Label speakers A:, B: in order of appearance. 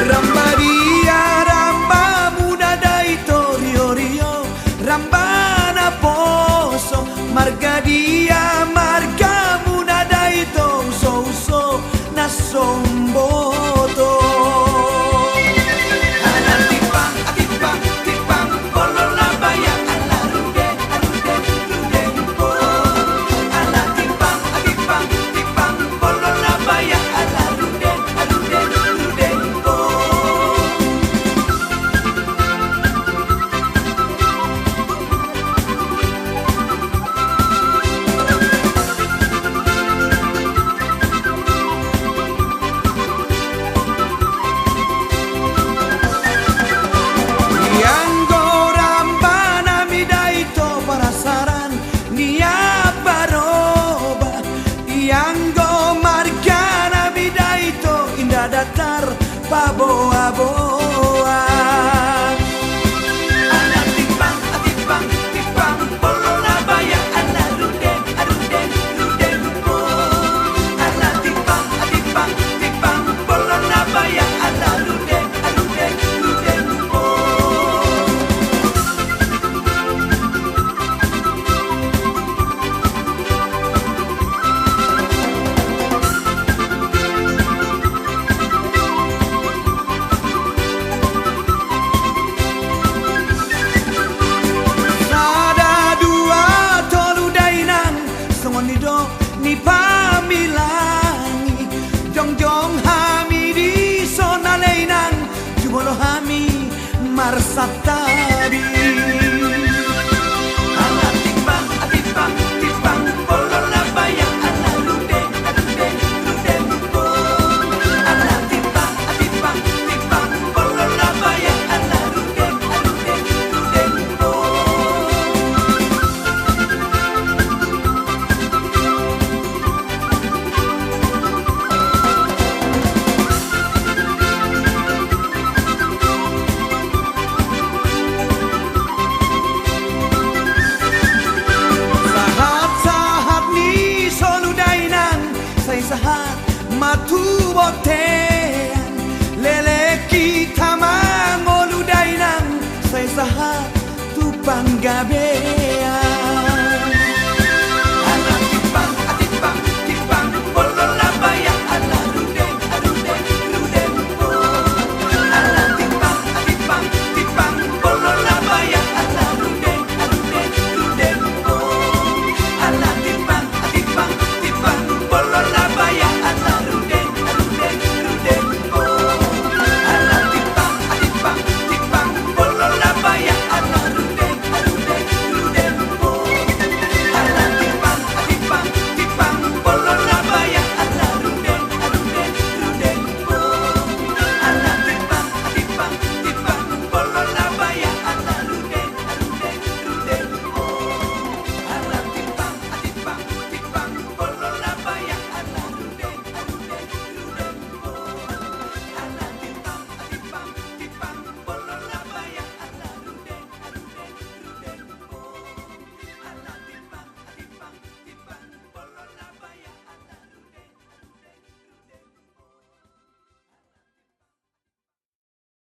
A: Ramba dia ramba muda dai torio rio ramba na poso marga dia marga muda dai to so so na somboto. Datar baboa-boa ala tipang polola baya ala rudeng po ala tipang polola baya ala rudeng po. Ni pamilangi jong hami di sona leinan jumolo hami marsatari ala tipang polola baya ala rudeng po ala tipang polola baya ala rudeng po. Sahat matu botean lele kita mangolu dainang saya sahat tu panggabe.